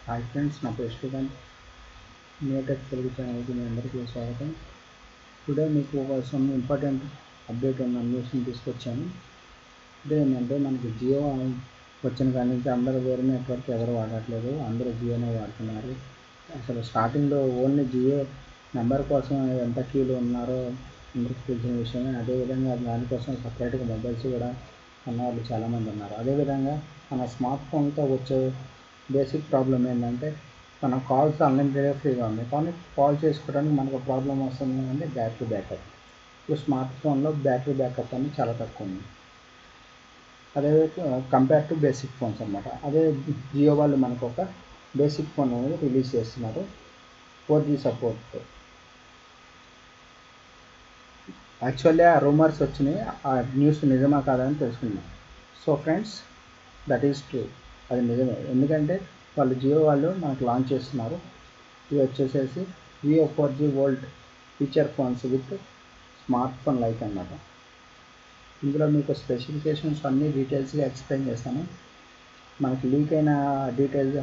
Hi friends, నా పేరు Srikanth. New Tech Telugu ఛానల్కి మీ అందరికీ స్వాగతం. టుడే మీకు ఒక సమ్ ఇంపార్టెంట్ అప్డేట్ ఉన్న న్యూస్ని తీసుకొచ్చాను. టుడే ఏంటంటే మనకి జియో వచ్చిన కానీ నుంచి అందరూ వేరే నెట్వర్క్ ఎవరు వాడట్లేదు, అందరూ జియోనే వాడుతున్నారు. అసలు స్టార్టింగ్లో ఓన్లీ జియో నెంబర్ కోసం ఎంత క్యూలో ఉన్నారో అందరికీ తెలిసిన విషయమే. అదేవిధంగా దానికోసం సపరేట్గా మొబైల్స్ కూడా ఉన్న వాళ్ళు చాలామంది ఉన్నారు. అదేవిధంగా మన స్మార్ట్ ఫోన్తో వచ్చే బేసిక్ ప్రాబ్లం ఏంటంటే మన కాల్స్ అన్లిమిటెడ్గా ఫ్రీగా ఉంది, కానీ కాల్ చేసుకోవడానికి మనకు ప్రాబ్లం వస్తుంది అంటే బ్యాటరీ బ్యాకప్. ఇప్పుడు స్మార్ట్ ఫోన్లో బ్యాటరీ బ్యాకప్ అనేది చాలా తక్కువ ఉంది, అదే కంపేర్ టు బేసిక్ ఫోన్స్ అనమాట. అదే జియో వాళ్ళు మనకు ఒక బేసిక్ ఫోన్ అనేది రిలీజ్ చేస్తున్నారు 4G సపోర్ట్. యాక్చువల్లీ ఆ రూమర్స్ వచ్చినాయి, ఆ న్యూస్ నిజమా కాదని తెలుసుకున్నాం. So friends, that is true, అది నిజమే. ఎందుకంటే వాళ్ళు జియో వాళ్ళు మనకు లాంచ్ చేస్తున్నారు. ఇవి వచ్చేసేసి Vivo 4G volt feature phones with smart phone like అన్నమాట. ఇందులో మీకు స్పెసిఫికేషన్స్ అన్నీ డీటెయిల్స్గా ఎక్స్ప్లెయిన్ చేస్తాను. మనకి లీక్ అయిన డీటెయిల్స్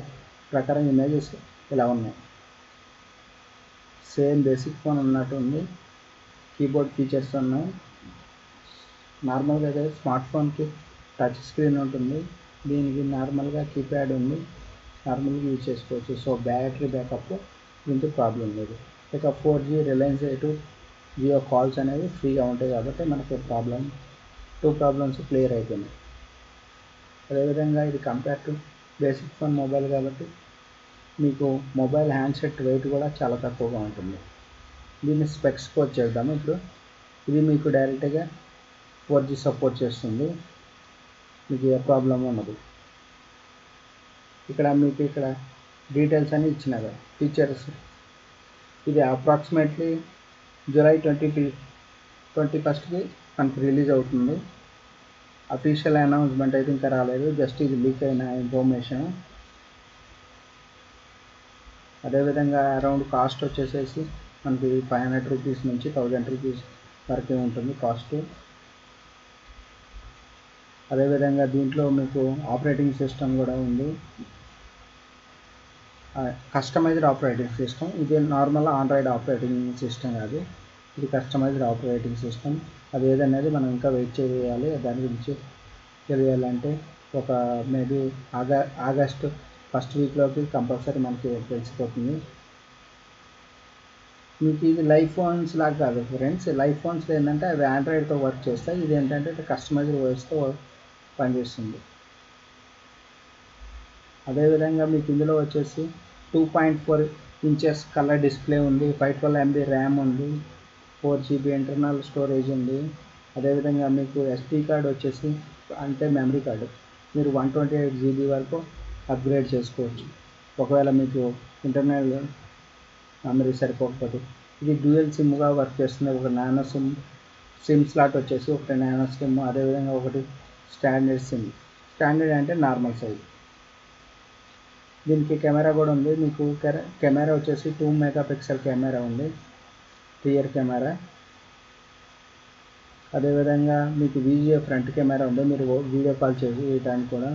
ప్రకారం ఇమేజెస్ ఇలా ఉన్నాయి. సేమ్ బేసిక్ ఫోన్ ఉన్నట్టు ఉంది, కీబోర్డ్ ఫీచర్స్ ఉన్నాయి. నార్మల్గా అయితే స్మార్ట్ ఫోన్కి టచ్ స్క్రీన్ ఉంటుంది, దీనికి నార్మల్గా కీప్యాడ్ ఉంది, నార్మల్గా యూజ్ చేసుకోవచ్చు. సో బ్యాటరీ బ్యాకప్ దీంతో ప్రాబ్లం లేదు. ఇక 4G Reliance eight Jio calls అనేవి ఫ్రీగా ఉంటాయి కాబట్టి మనకి టూ ప్రాబ్లమ్స్ క్లియర్ అయిపోయినాయి. అదేవిధంగా ఇది compare to basic phone mobile కాబట్టి మీకు మొబైల్ హ్యాండ్సెట్ వెయిట్ కూడా చాలా తక్కువగా ఉంటుంది. దీన్ని స్పెక్స్కి వచ్చేద్దాము. ఇప్పుడు ఇది మీకు డైరెక్ట్గా 4G సపోర్ట్ చేస్తుంది, మీకు ఏ ప్రాబ్లం ఉండదు. ఇక్కడ డీటెయిల్స్ అని ఇచ్చినారు, ఫీచర్స్. ఇది అప్రాక్సిమేట్లీ జూలై 21కి మనకి రిలీజ్ అవుతుంది. అఫీషియల్ అనౌన్స్మెంట్ అయితే ఇంకా రాలేదు, జస్ట్ ఇది లీక్ అయిన ఇన్ఫర్మేషన్. అదేవిధంగా అరౌండ్ కాస్ట్ వచ్చేసేసి మనకి 500 రూపీస్ నుంచి 1000 రూపీస్ వరకే ఉంటుంది కాస్ట్. అదేవిధంగా దీంట్లో మీకు ఆపరేటింగ్ సిస్టమ్ కూడా ఉంది, కస్టమైజ్డ్ ఆపరేటింగ్ సిస్టమ్. ఇది నార్మల్ ఆండ్రాయిడ్ ఆపరేటింగ్ సిస్టమ్ కాదు, ఇది కస్టమైజ్డ్ ఆపరేటింగ్ సిస్టమ్. అది ఏదనేది మనం ఇంకా వెయిట్ చేయాలి. దాని గురించి తెలియాలంటే ఒక మేబీ ఆగస్ట్ ఫస్ట్ వీక్లోకి కంపల్సరీ మనకి తెలిసిపోతుంది. మీకు ఇది లైఫ్ ఫోన్స్ లాగా కాదు ఫ్రెండ్స్. లైఫ్ ఫోన్స్ ఏంటంటే అవి ఆండ్రాయిడ్తో వర్క్ చేస్తాయి, ఇది ఏంటంటే కస్టమైజ్డ్ ఓఎస్తో పనిచేస్తుంది. అదేవిధంగా మీకు ఇందులో వచ్చేసి 2.4 ఇంచెస్ కలర్ డిస్ప్లే ఉంది, 512 MB ర్యామ్ ఉంది, 4GB ఇంటర్నల్ స్టోరేజ్ ఉంది. అదేవిధంగా మీకు SD కార్డ్ వచ్చేసి అంటే మెమరీ కార్డు మీరు 128GB వరకు అప్గ్రేడ్ చేసుకోవచ్చు, ఒకవేళ మీకు ఇంటర్నల్ మెమరీ సరిపోకపోతే. ఇది డ్యూయల్ సిమ్గా వర్క్ చేస్తుంది. ఒక నానో సిమ్ స్లాట్ వచ్చేసి ఒకటి నానో సిమ్, అదేవిధంగా ఒకటి స్టాండర్డ్ సిమ్. స్టాండర్డ్ అంటే నార్మల్ సైజ్. దీనికి కెమెరా కూడా ఉంది. మీకు కెమెరా వచ్చేసి 2 మెగాపిక్సెల్ కెమెరా ఉంది, రియర్ కెమెరా. అదేవిధంగా మీకు VGA ఫ్రంట్ కెమెరా ఉంది, మీరు వీడియో కాల్ చేయడానికి కూడా.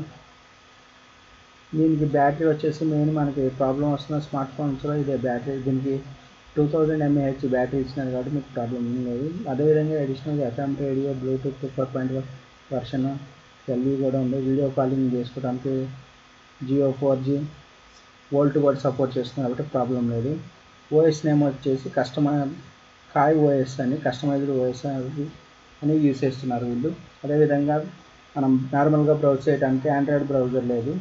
దీనికి బ్యాటరీ వచ్చేసి మెయిన్ మనకి ప్రాబ్లం వస్తున్న స్మార్ట్ ఫోన్స్లో ఇదే బ్యాటరీ. దీనికి 2000 mAh బ్యాటరీ ఇచ్చినారు కాబట్టి మీకు ప్రాబ్లం లేదు. అదేవిధంగా అడిషనల్గా FM radio, Bluetooth 4.1 version, LE కూడా ఉంది. వీడియో కాలింగ్ చేసుకోవడానికి జియో 4G వోల్ట్ కూడా సపోర్ట్ చేస్తుంది కాబట్టి ప్రాబ్లం లేదు. ఓఎస్ నేమ్ వచ్చేసి కాయ్ ఓఎస్ అని, కస్టమైజ్డ్ ఓఎస్ అని యూజ్ చేస్తున్నారు వీళ్ళు. అదేవిధంగా మనం నార్మల్గా బ్రౌజ్ చేయడానికి ఆండ్రాయిడ్ బ్రౌజర్ లేదు,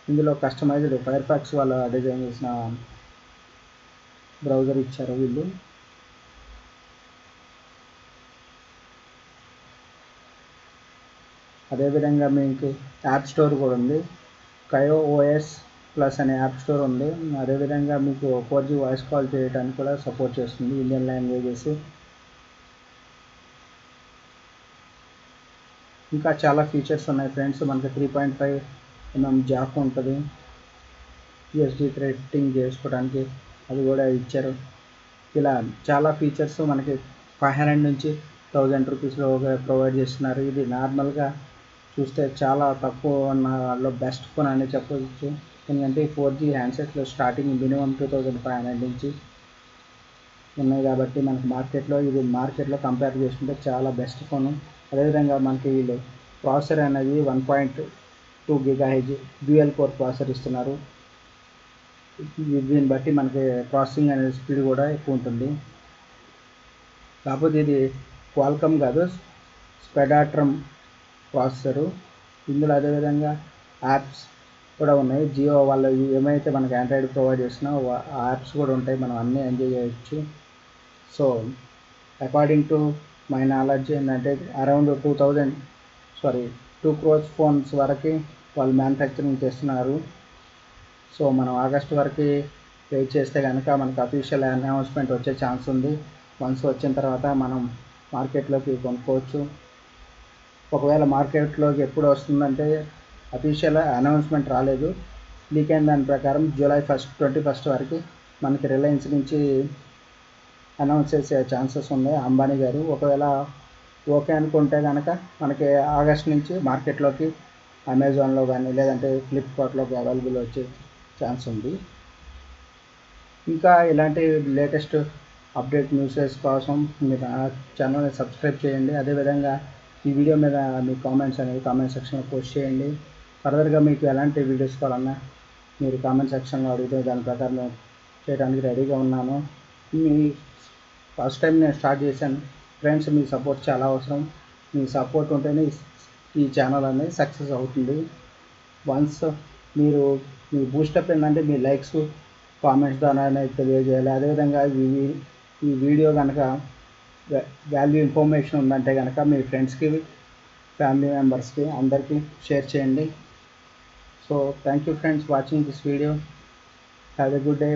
ఇందులో కస్టమైజ్డ్ ఫైర్ఫాక్స్ వాళ్ళ డిజైన్ చేసిన బ్రౌజర్ ఇచ్చారు వీళ్ళు. అదేవిధంగా మీకు యాప్ స్టోర్ కూడా ఉంది, కయో OS ప్లస్ అనే యాప్ స్టోర్ ఉంది. అదేవిధంగా మీకు 4G వాయిస్ కాల్ చేయడానికి కూడా సపోర్ట్ చేస్తుంది, ఇండియన్ లాంగ్వేజెస్. ఇంకా చాలా ఫీచర్స్ ఉన్నాయి ఫ్రెండ్స్. మనకి 3.5mm జాక్ ఉంటుంది, USB థ్రెడింగ్ చేసుకోవడానికి అది కూడా ఇచ్చారు. ఇలా చాలా ఫీచర్స్ మనకి 500 నుంచి 1000 రూపీస్లో ప్రొవైడ్ చేస్తున్నారు. ఇది నార్మల్గా చూస్తే చాలా తక్కువ ఉన్న బెస్ట్ ఫోన్ అని చెప్పవచ్చు. ఎందుకంటే 4G హ్యాండ్సెట్లు స్టార్టింగ్ మినిమం 2500 నుంచి ఉన్నాయి కాబట్టి మనకి మార్కెట్లో కంపేర్ చేసుకుంటే చాలా బెస్ట్ ఫోన్. అదేవిధంగా మనకి వీళ్ళు ప్రాసెసర్ అనేది 1.2 GHz డ్యూయల్ కోర్ ప్రాసెసర్ ఇస్తున్నారు. దీన్ని బట్టి మనకి ప్రాసెసింగ్ అనేది స్పీడ్ కూడా ఎక్కువ ఉంటుంది. కాకపోతే ఇది క్వాల్కమ్ కాదు, స్పెక్ట్రమ్ ప్రాసెసరు. ఇందులో అదేవిధంగా యాప్స్ కూడా ఉన్నాయి. జియో వాళ్ళు ఏమైతే మనకి ఆండ్రాయిడ్ ప్రొవైడ్ చేసినా ఆ యాప్స్ కూడా ఉంటాయి, మనం అన్నీ ఎంజాయ్ చేయొచ్చు. So according to my knowledge ఏంటంటే అరౌండ్ 2 crores ఫోన్స్ వరకు వాళ్ళు మ్యానుఫ్యాక్చరింగ్ చేస్తున్నారు. సో మనం ఆగస్ట్ వరకు వెయిట్ చేస్తే కనుక మనకు అఫీషియల్ అనౌన్స్మెంట్ వచ్చే ఛాన్స్ ఉంది. వన్స్ వచ్చిన తర్వాత మనం మార్కెట్లోకి కొనుక్కోవచ్చు. ఒకవేళ మార్కెట్లోకి ఎప్పుడు వస్తుందంటే అఫీషియల్ అనౌన్స్మెంట్ రాలేదు, లీక్ అయిన దాని ప్రకారం July 21 వరకు మనకి రిలయన్స్ నుంచి అనౌన్స్ చేసే ఛాన్సెస్ ఉన్నాయి అంబానీ గారు. ఒకవేళ ఓకే అనుకుంటే కనుక మనకి ఆగస్ట్ నుంచి మార్కెట్లోకి అమెజాన్లో కానీ లేదంటే ఫ్లిప్కార్ట్లోకి అవైలబుల్ వచ్చే ఛాన్స్ ఉంది. ఇంకా ఇలాంటి లేటెస్ట్ అప్డేట్ న్యూసెస్ కోసం మీరు నా ఛానల్ని సబ్స్క్రైబ్ చేయండి. అదేవిధంగా ఈ వీడియో మీద మీ కామెంట్స్ అనేవి కామెంట్ సెక్షన్లో పోస్ట్ చేయండి. ఫర్దర్గా మీకు ఎలాంటి వీడియోస్ కావాలన్నా మీరు కామెంట్ సెక్షన్లో అడిగితే దాని ప్రకారం చేయడానికి రెడీగా ఉన్నాను. మీ ఫస్ట్ టైం నేను స్టార్ట్ చేశాను ఫ్రెండ్స్, మీ సపోర్ట్ చాలా అవసరం. మీ సపోర్ట్ ఉంటేనే ఈ ఛానల్ అనేది సక్సెస్ అవుతుంది. వన్స్ మీరు మీ బూస్టప్ ఏంటంటే మీ లైక్స్ కామెంట్స్ ద్వారా తెలియజేయాలి. అదేవిధంగా ఈ వీడియో కనుక వాల్యూ ఇన్ఫర్మేషన్ ఉందంటే కనుక మీ ఫ్రెండ్స్కి, ఫ్యామిలీ మెంబర్స్కి అందరికీ షేర్ చేయండి. So thank you friends watching this video. Have a good day.